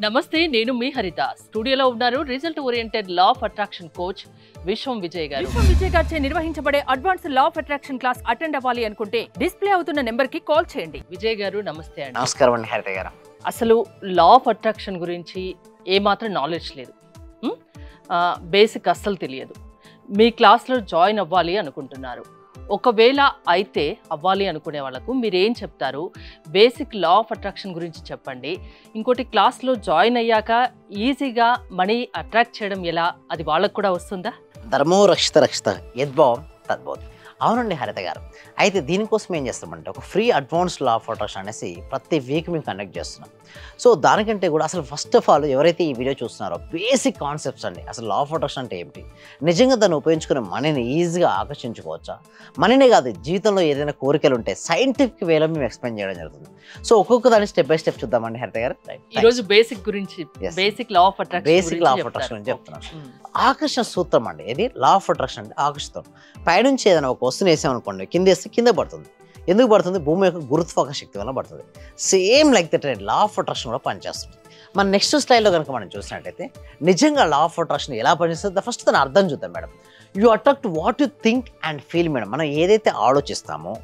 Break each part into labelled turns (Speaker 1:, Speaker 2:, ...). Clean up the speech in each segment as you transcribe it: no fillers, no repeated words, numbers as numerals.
Speaker 1: నమస్తే, నేను మీ హరిత. స్టూడియోలో ఉన్నారు result oriented law of attraction coach విశ్వం విజయ్ గారు.
Speaker 2: విశ్వం విజయ్ గారిచే నిర్వహించబడే advance law of attraction class attend అవ్వాలి అనుకుంటే డిస్ప్లే అవుతున్న నెంబర్ కి కాల్ చేయండి.
Speaker 1: విజయ్ గారు నమస్తే అండి.
Speaker 3: నమస్కారం అండి హరిత గారు.
Speaker 1: అసలు లా ఆఫ్ అట్రాక్షన్ గురించి ఏమాత్రం నాలెడ్జ్ లేదు, బేసిక్ అస్సలు తెలియదు. మీ క్లాస్లో జాయిన్ అవ్వాలి అనుకుంటున్నారు. ఒకవేళ అయితే అవ్వాలి అనుకునే వాళ్ళకు మీరు ఏం చెప్తారు? బేసిక్ లా ఆఫ్ అట్రాక్షన్ గురించి చెప్పండి. ఇంకోటి, క్లాస్లో జాయిన్ అయ్యాక ఈజీగా మనీ అట్రాక్ట్ చేయడం ఎలా, అది వాళ్ళకు కూడా వస్తుందా?
Speaker 3: ధర్మో రక్షిత రక్షిత యద్భావం తద్భవతి. అవునండి హరిత గారు. అయితే దీనికోసం ఏం చేస్తామంటే ఒక free advance law of attraction అనేసి ప్రతి వీక్ మేము కండక్ట్ చేస్తున్నాం. సో దానికంటే కూడా అసలు ఫస్ట్ ఆఫ్ ఆల్ ఎవరైతే ఈ వీడియో చూస్తున్నారో బేసిక్ కాన్సెప్ట్స్ అండి. అసలు లా ఆఫ్ అట్రాక్షన్ అంటే ఏమిటి, నిజంగా దాన్ని ఉపయోగించుకునే మనీని ఈజీగా ఆకర్షించుకోవచ్చా, మనీనే కాదు జీవితంలో ఏదైనా కోరికలు ఉంటే సైంటిఫిక్ వేలో మేము ఎక్స్ప్లెయిన్ చేయడం జరుగుతుంది. సో ఒక్కొక్క దాన్ని స్టెప్ బై స్టెప్ చూద్దామండి హరిత గారు.
Speaker 1: ఈ రోజు బేసిక్ గురించి, బేసిక్ లా ఆఫ్ అట్రాక్షన్
Speaker 3: గురించి చెప్తున్నాను. ఆకర్షణ సూత్రం అండి. ఇది లా ఆఫ్ అట్రాక్షన్ అంటే ఆకర్షితం. పైనుంచి ఏదైనా ఒక వస్తువుని వేసామనుకోండి, కింద వేస్తే కింద పడుతుంది. ఎందుకు పడుతుంది? భూమి యొక్క గురుత్వాకర్షణ శక్తి వల్ల పడుతుంది. Same like that law of attraction కూడా పనిచేస్తుంది. మన నెక్స్ట్ స్టైల్లో కనుక మనం చూసినట్టయితే నిజంగా లా ఆఫ్ అట్రాక్షన్ ఎలా పనిచేస్తుంది ఫస్ట్ దాని అర్థం చూద్దాం madam. You attract what you think and feel madam. మనం ఏదైతే ఆలోచిస్తామో,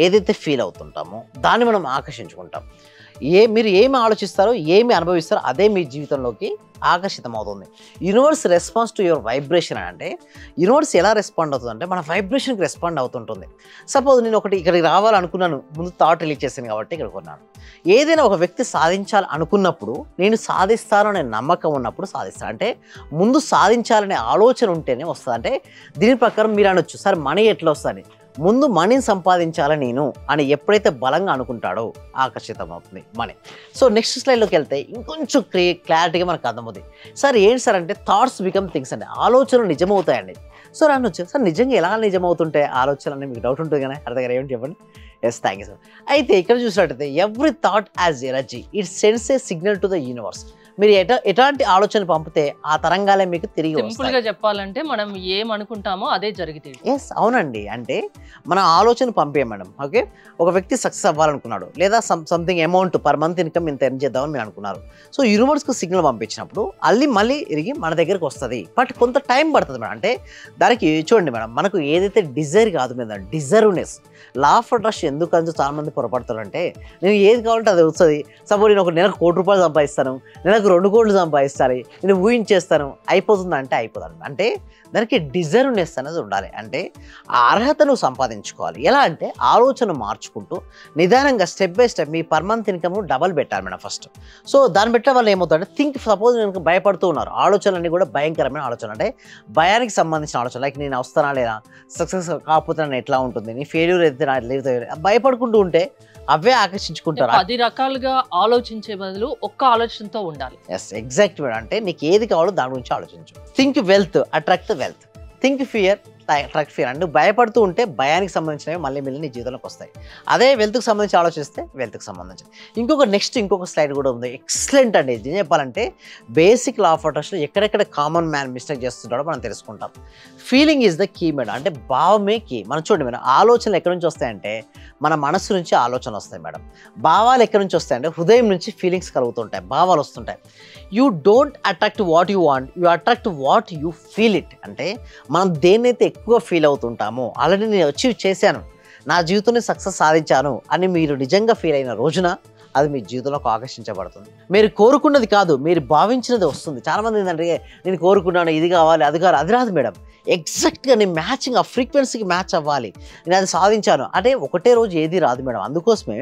Speaker 3: ఏదైతే ఫీల్ అవుతుంటామో దాన్ని మనం ఆకర్షించుకుంటాం. మీరు ఏమి ఆలోచిస్తారో, ఏమి అనుభవిస్తారో అదే మీ జీవితంలోకి ఆకర్షితం అవుతుంది. Universe response to your vibration అంటే యూనివర్స్ ఎలా రెస్పాండ్ అవుతుంది అంటే మన వైబ్రేషన్కి రెస్పాండ్ అవుతుంటుంది. సపోజ్ నేను ఒకటి ఇక్కడికి రావాలనుకున్నాను, ముందు థాట్ రిలీజ్ చేశాను కాబట్టి ఇక్కడికి కొన్నాను. ఏదైనా ఒక వ్యక్తి సాధించాలి అనుకున్నప్పుడు నేను సాధిస్తాను అనే నమ్మకం ఉన్నప్పుడు సాధిస్తాను. అంటే ముందు సాధించాలనే ఆలోచన ఉంటేనే వస్తుంది. అంటే దీని ప్రకారం మీరు అనొచ్చు, సార్ మనీ ఎట్లా వస్తుంది? ముందు మనీని సంపాదించాలని నేను అని ఎప్పుడైతే బలంగా అనుకుంటాడో ఆకర్షితం అవుతుంది మనీ. సో నెక్స్ట్ స్లైడ్లోకి వెళ్తే ఇంకొంచెం క్లారిటీగా మనకు అర్థమవుతుంది. సార్ ఏంటి సార్ అంటే థాట్స్ బికమ్ థింగ్స్ అండి. ఆలోచనలు నిజమవుతాయండి. సో అనొచ్చు, సార్ నిజంగా ఎలా నిజమవుతుంటాయి ఆలోచనలు అని మీకు డౌట్ ఉంటుంది కానీ అర్థం గారు ఏమిటి చెప్పండి. Yes, thank you sir. అయితే ఇక్కడ చూసినట్టయితే every thought as energy, it sends a signal to the universe. మీరు ఎలాంటి ఆలోచన పంపితే ఆ తరంగాలే మీకు తిరిగి వస్తాయి.
Speaker 1: సింపుల్ గా చెప్పాలంటే మనం ఏమనుకుంటామో అదే జరుగుతుంది.
Speaker 3: ఎస్, అవునండి. అంటే మన ఆలోచన పంపే మేడం. ఓకే, ఒక వ్యక్తి సక్సెస్ అవ్వాలనుకున్నాడు, లేదా something amount per month income ఇంత ఎర్న్ చేద్దామని మీరు అనుకున్నారు. సో యూనివర్స్కి సిగ్నల్ పంపించినప్పుడు మళ్ళీ ఇరిగి మన దగ్గరకు వస్తుంది. బట్ కొంత టైం పడుతుంది మేడం. అంటే దానికి చూడండి మేడం, మనకు ఏదైతే డిజైర్ కాదు మీద డిజర్వ్నెస్. లా ఆఫ్ అట్రాక్షన్ ఎందుకు అంత చాలా మంది పొరపడతారంటే నేను ఏది కావాలంటే అది వస్తుంది. సపోజ్ నేను ఒక నెలకు ₹1,00,00,000 సంపాదిస్తాను, నెలకు 2 కోట్లు సంపాదిస్తాను, నేను ఊహించేస్తాను, అయిపోతుంది అంటే అయిపోతాను. అంటే దానికి డిజర్వ్నెస్ అనేది ఉండాలి. అంటే ఆ అర్హతను సంపాదించుకోవాలి. ఎలా అంటే ఆలోచన మార్చుకుంటూ నిదానంగా step by step me per month income double పెట్టాలి మేడం ఫస్ట్. సో దాన్ని పెట్టే వాళ్ళు ఏమవుతుందంటే సపోజ్ నేను భయపడుతూ ఉన్నారు, ఆలోచనలన్నీ కూడా భయంకరమైన ఆలోచన, అంటే భయానికి సంబంధించిన ఆలోచన. లైక్ నేను వస్తానా లేదా, సక్సెస్ కాకపోతే నన్ను ఎట్లా ఉంటుంది, నీ ఫెయిల్యూర్ అయితే నా లేదు, భయపడుకుంటూ ఉంటే అవే ఆకర్షించుకుంటారు.
Speaker 1: 10 రకాలుగా ఆలోచించే బదులు ఒక్క ఆలోచనతో ఉండాలి.
Speaker 3: Yes, exact madam. అంటే నీకు ఏది కావాలో దాని గురించి ఆలోచించు. Think wealth attract wealth, think fear attract fear. అంటే భయపడుతూ ఉంటే భయానికి సంబంధించినవి మళ్ళీ నీ జీవితంలోకి వస్తాయి. అదే వెల్త్కి సంబంధించి ఆలోచిస్తే వెల్త్కి సంబంధించి. ఇంకొక స్లైడ్ కూడా ఉంది, ఎక్సలెంట్ అండి. ఏం చెప్పాలంటే బేసిక్ లా ఆఫ్ అట్రాక్షన్ ఎక్కడెక్కడ కామన్ మ్యాన్ మిస్టేక్ చేస్తుంటాడో మనం తెలుసుకుంటాం. Feeling is the key madam. అంటే భావమే కీ. మనం చూడండి మేడం, ఆలోచనలు ఎక్కడి నుంచి వస్తాయంటే మన మనసు నుంచి ఆలోచనలు వస్తాయి మేడం. భావాలు ఎక్కడి నుంచి వస్తాయంటే హృదయం నుంచి ఫీలింగ్స్ కలుగుతుంటాయి, భావాలు వస్తుంటాయి. You don't attract what you want, you attract what you feel it. అంటే మనం దేన్నైతే ఎక్కువ ఫీల్ అవుతుంటామో, ఆల్రెడీ నేను అచీవ్ చేశాను, నా జీవితంలో సక్సెస్ సాధించాను అని మీరు నిజంగా ఫీల్ అయిన రోజున అది మీ జీవితంలోకి ఆకర్షించబడుతుంది. మీరు కోరుకున్నది కాదు, మీరు భావించినది వస్తుంది. చాలామంది ఏంటంటే నేను కోరుకున్నాను, ఇది కావాలి, అది కావాలి, అది రాదు మేడం. ఎగ్జాక్ట్గా నేను మ్యాచింగ్, ఆ ఫ్రీక్వెన్సీకి మ్యాచ్ అవ్వాలి, నేను అది సాధించాను అంటే ఒకటే రోజు ఏది రాదు మేడం. అందుకోసమే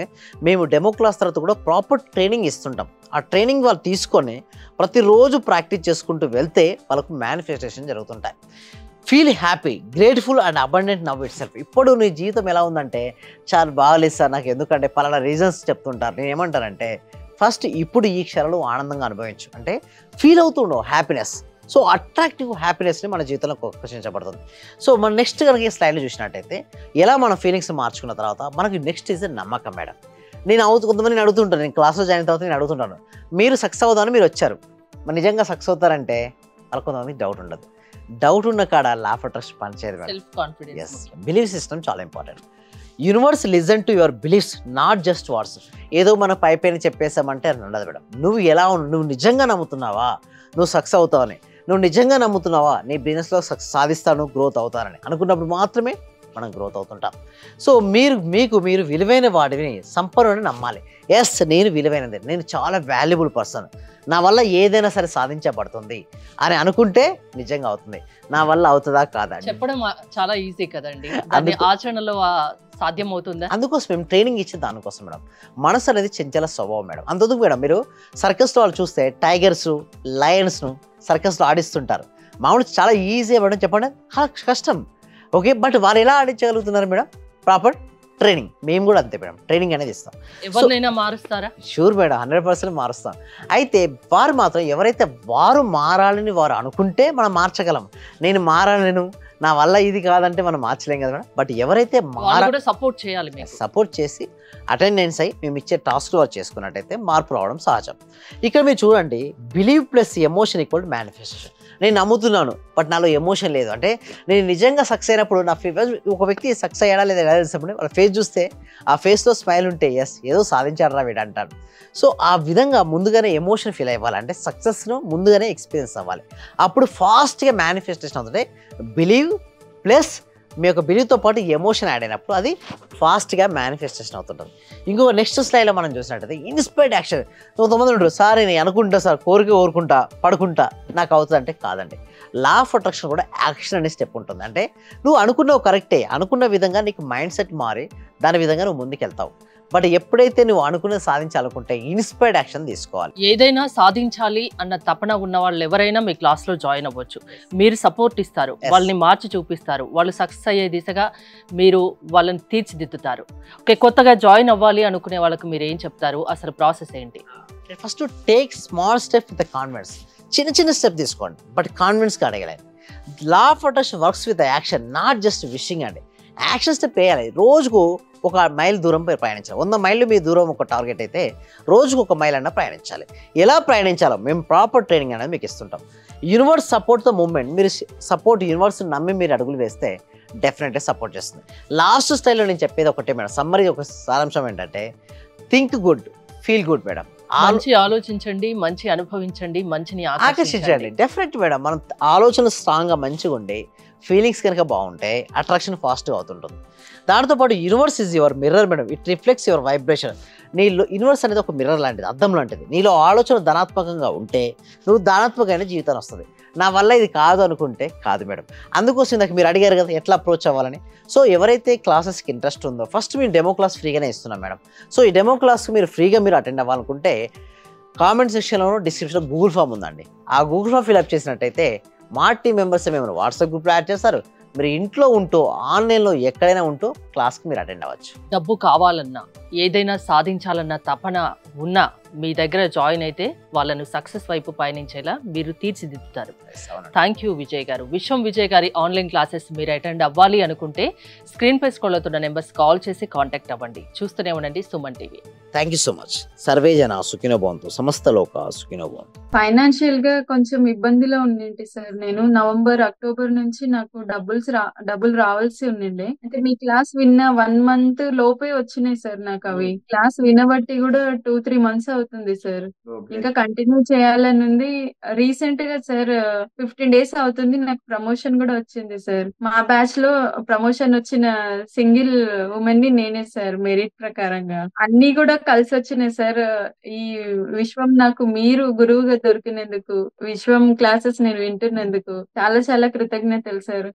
Speaker 3: మేము డెమో క్లాస్ తర్వాత కూడా ప్రాపర్ ట్రైనింగ్ ఇస్తుంటాం. ఆ ట్రైనింగ్ వాళ్ళు తీసుకొని ప్రతిరోజు ప్రాక్టీస్ చేసుకుంటూ వెళ్తే వాళ్ళకు మేనిఫెస్టేషన్ జరుగుతుంటాయి. Feel happy, grateful and abundant now it self. ఇప్పుడు నీ జీవితం ఎలా ఉందంటే చాలా బాగాలేదు సార్ నాకు, ఎందుకంటే పలానా రీజన్స్ చెప్తుంటారు. నేను ఏమంటానంటే ఫస్ట్ ఇప్పుడు ఈ క్షణంలో ఆనందంగా అనుభవించు. అంటే ఫీల్ అవుతుండవు హ్యాపీనెస్. సో అట్రాక్టివ్ హ్యాపీనెస్ని మన జీవితంలో ఆకర్షించబడుతుంది. సో మన నెక్స్ట్ కనుక ఈ స్లైడ్లో చూసినట్టయితే ఎలా మన ఫీలింగ్స్ మార్చుకున్న తర్వాత మనకి నెక్స్ట్ ఈజ్ నమ్మకం మేడం. కొంతమంది నేను అడుగుతుంటాను, నేను క్లాస్లో జాయిన్ అయిన తర్వాత నేను అడుగుతుంటాను, మీరు సక్సెస్ అవుతామని మీరు వచ్చారు, మరి నిజంగా సక్సెస్ అవుతారంటే వాళ్ళకి కొంతమందికి డౌట్ ఉండదు. డౌట్ ఉన్న కాడ లా ఆఫ్ అట్రాక్షన్ పనిచేయదు.
Speaker 1: సెల్ఫ్ కాన్ఫిడెన్స్,
Speaker 3: బిలీవ్ సిస్టమ్ చాలా important. Universe listen to your beliefs, not just words. ఏదో మన పైపైన చెప్పేసామంటే అది ఉండదు మేడం. నువ్వు ఎలా నువ్వు నిజంగా నమ్ముతున్నావా నువ్వు సక్సెస్ అవుతావని, నువ్వు నిజంగా నమ్ముతున్నావా నీ బిజినెస్లో సక్సెస్ సాధిస్తాను, గ్రోత్ అవుతానని అనుకున్నప్పుడు మాత్రమే మనం గ్రోత్ అవుతుంటాం. సో మీరు విలువైన వాడిని సంపన్నుని నమ్మాలి. ఎస్, నేను విలువైనది, నేను చాలా వాల్యుబుల్ పర్సన్, నా వల్ల ఏదైనా సరే సాధించబడుతుంది అని అనుకుంటే నిజంగా అవుతుంది. నా వల్ల అవుతుందా కాదా
Speaker 1: చెప్పడం చాలా ఈజీ కదండి, దాన్ని ఆచరణలో సాధ్యం అవుతుందా?
Speaker 3: అందుకోసం మేము ట్రైనింగ్ ఇచ్చేది దానికోసం మేడం. మనసు అనేది చంచల స్వభావం మేడం. అందుకు మేడం మీరు సర్కస్లో వాళ్ళు చూస్తే టైగర్స్, లయన్స్ను సర్కస్లో ఆడిస్తుంటారు. మామూలు చాలా ఈజీ మేడం, చెప్పండి కష్టం. ఓకే, బట్ వాళ్ళు ఎలా ఆడించగలుగుతున్నారు మేడం? Proper training. మేము కూడా అంతే మేడం, ట్రైనింగ్ అనేది ఇస్తాం.
Speaker 1: ఎవరినైనా మారుస్తారా?
Speaker 3: Sure madam, 100% మారుస్తాం. అయితే వారు మాత్రం ఎవరైతే వారు మారాలని వారు అనుకుంటే మనం మార్చగలం. నేను మారాలను, నా వల్ల ఇది కాదంటే మనం మార్చలేం కదా మేడం. బట్ ఎవరైతే
Speaker 1: సపోర్ట్ చేయాలి,
Speaker 3: సపోర్ట్ చేసి అటెండెన్స్ అయ్యి మేము ఇచ్చే టాస్క్ వారు చేసుకున్నట్టయితే మార్పు రావడం సహజం. ఇక్కడ మీరు చూడండి, believe plus emotion equal to manifestation. నేను నమ్ముతున్నాను బట్ నాలో ఎమోషన్ లేదు అంటే, నేను నిజంగా సక్సెస్ అయినప్పుడు నా ఒక వ్యక్తి సక్సెస్ అయ్యాడా లేదా ఎలా తెలిసినప్పుడు వాళ్ళ ఫేస్ చూస్తే ఆ ఫేస్లో స్మైల్ ఉంటే ఎస్ ఏదో సాధించాడరా వీడు అంటాడు. సో ఆ విధంగా ముందుగానే ఎమోషన్ ఫీల్ అవ్వాలి, అంటే సక్సెస్ను ముందుగానే ఎక్స్పీరియన్స్ అవ్వాలి. అప్పుడు ఫాస్ట్గా మేనిఫెస్టేషన్ అవుతుంటే బిలీవ్ ప్లస్ మీ యొక్క బిలీవ్తో పాటు ఎమోషన్ యాడ్ అయినప్పుడు అది ఫాస్ట్గా మేనిఫెస్టేషన్ అవుతుంటుంది. ఇంకో నెక్స్ట్ స్లైడ్లో మనం చూసినట్టయితే ఇన్స్పైర్డ్ యాక్షన్. కొంతమంది ఉంటారు, సార్ నేను అనుకుంటా సార్, కోరుకుంటా పడుకుంటా నాకు అవుతుంది అంటే కాదండి. లా ఆఫ్ అట్రాక్షన్ కూడా యాక్షన్ అనే స్టెప్ ఉంటుంది. అంటే నువ్వు అనుకున్నావు కరెక్టే, అనుకున్న విధంగా నీకు మైండ్ సెట్ మారి దాని విధంగా నువ్వు ముందుకెళ్తావు. బట్ ఎప్పుడైతే నువ్వు అనుకున్నది సాధించాలనుకుంటే ఇన్స్పైర్డ్ యాక్షన్ తీసుకోవాలి.
Speaker 1: ఏదైనా సాధించాలి అన్న తపన ఉన్న వాళ్ళు ఎవరైనా మీ క్లాస్లో జాయిన్ అవ్వచ్చు. మీరు సపోర్ట్ ఇస్తారు, వాళ్ళని మార్చి చూపిస్తారు, వాళ్ళు సక్సెస్ అయ్యే దిశగా మీరు వాళ్ళని తీర్చిదిద్దుతారు. ఓకే, కొత్తగా జాయిన్ అవ్వాలి అనుకునే వాళ్ళకి మీరు ఏం చెప్తారు? అసలు ప్రాసెస్ ఏంటి?
Speaker 3: First take small step with confidence. చిన్న స్టెప్ తీసుకోండి బట్ కాన్ఫిడెన్స్గా అడగలేదు. లా of attraction works with action, not just wishing అండి. యాక్షన్ స్టెప్ వేయాలి. రోజుకు 1 మైల్ దూరం ప్రయాణించాలి. 100 మైళ్ళు మీ దూరం ఒక టార్గెట్ అయితే రోజుకు 1 మైల్ అన్న ప్రయాణించాలి. ఎలా ప్రయాణించాలో మేము ప్రాపర్ ట్రైనింగ్ అనేది మీకు ఇస్తుంటాం. యూనివర్స్ సపోర్ట్తో మూవ్మెంట్. మీరు యూనివర్స్ని నమ్మి మీరు అడుగులు వేస్తే డెఫినెట్గా సపోర్ట్ చేస్తుంది. లాస్ట్ స్టైల్లో నేను చెప్పేది ఒకటే మేడం, సమ్మరీ ఒక సారాంశం ఏంటంటే think good, feel good madam.
Speaker 1: మంచి ఆలోచించండి, మంచి అనుభవించండి, మంచిని
Speaker 3: ఆకర్షించండి. డెఫినెట్ మేడం, మనం ఆలోచనలు స్ట్రాంగ్గా మంచిగా ఉండి ఫీలింగ్స్ కనుక బాగుంటే అట్రాక్షన్ ఫాస్ట్గా అవుతుంటుంది. దాంతోపాటు universe is your mirror madam, it reflects your vibration. నీలో యూనివర్స్ అనేది ఒక మిర్రర్ లాంటిది, అద్దం లాంటిది. నీలో ఆలోచన ధనాత్మకంగా ఉంటే నువ్వు ధనాత్మకమైన జీవితాన్ని వస్తుంది. నా వల్ల ఇది కాదు అనుకుంటే కాదు మేడం. అందుకోసం నాకు మీరు అడిగారు కదా ఎట్లా అప్రోచ్ అవ్వాలని. సో ఎవరైతే క్లాసెస్కి ఇంట్రెస్ట్ ఉందో ఫస్ట్ మేము డెమో క్లాస్ ఫ్రీగానే ఇస్తున్నాం మేడం. సో ఈ డెమో క్లాస్కి మీరు ఫ్రీగా అటెండ్ అవ్వాలనుకుంటే కామెంట్ సెక్షన్లోనూ డిస్క్రిప్షన్లో గూగుల్ ఫామ్ ఉందండి. ఆ గూగుల్ ఫామ్ ఫిల్అప్ చేసినట్టయితే మా టీం మెంబర్స్ మేము వాట్సాప్ గ్రూప్లో యాడ్ చేస్తారు. మీరు ఇంట్లో ఉంటూ ఆన్లైన్లో ఎక్కడైనా ఉంటూ క్లాస్కి మీరు అటెండ్ అవ్వచ్చు.
Speaker 1: డబ్బు కావాలన్నా, ఏదైనా సాధించాలన్న తపన ఉన్నా మీ దగ్గర జాయిన్ అయితే వాళ్ళను సక్సెస్ వైపు పయనించేలా మీరు తీర్చిదిద్దుతారు. థ్యాంక్ యూ విజయ్ గారు. విజయ్ గారి ఆన్లైన్ క్లాసెస్ మీరు అటెండ్ అవ్వాలి అనుకుంటే స్క్రీన్ పై స్క్రోల్ అవుతున్న నెంబర్స్ కాల్ చేసి కాంటాక్ట్ అవ్వండి. చూస్తూనే ఉండండి Suman TV.
Speaker 3: Thank you so much. Survey జన సుఖినో భవంతు, సమస్త లోక సుఖినో భవంతు.
Speaker 4: ఫైనాన్షియల్ గా కొంచెం ఇబ్బందిలో ఉండింటి సార్. నేను నవంబర్, అక్టోబర్ నుంచి నాకు డబ్బులు రావాల్సి ఉండిండే. అంటే మీ క్లాస్ విన్న 1 మంత్ లోపే వచ్చినాయి సార్ నాకు అవి. క్లాస్ వినబట్టి కూడా 2-3 మంత్స్ అవుతుంది సార్. ఇంకా కంటిన్యూ చేయాలని ఉంది. రీసెంట్ గా సార్ 15 days అవుతుంది నాకు ప్రమోషన్ కూడా వచ్చింది సార్. మా బ్యాచ్ లో ప్రమోషన్ వచ్చిన సింగిల్ ఉమెన్ ని నేనే సార్, మెరిట్ ప్రకారంగా. అన్ని కూడా కలిసి వచ్చినాయి సార్. ఈ విశ్వం నాకు మీరు గురువుగా దొరికినందుకు, విశ్వం క్లాసెస్ నేను వింటున్నందుకు చాలా చాలా కృతజ్ఞతలు సార్.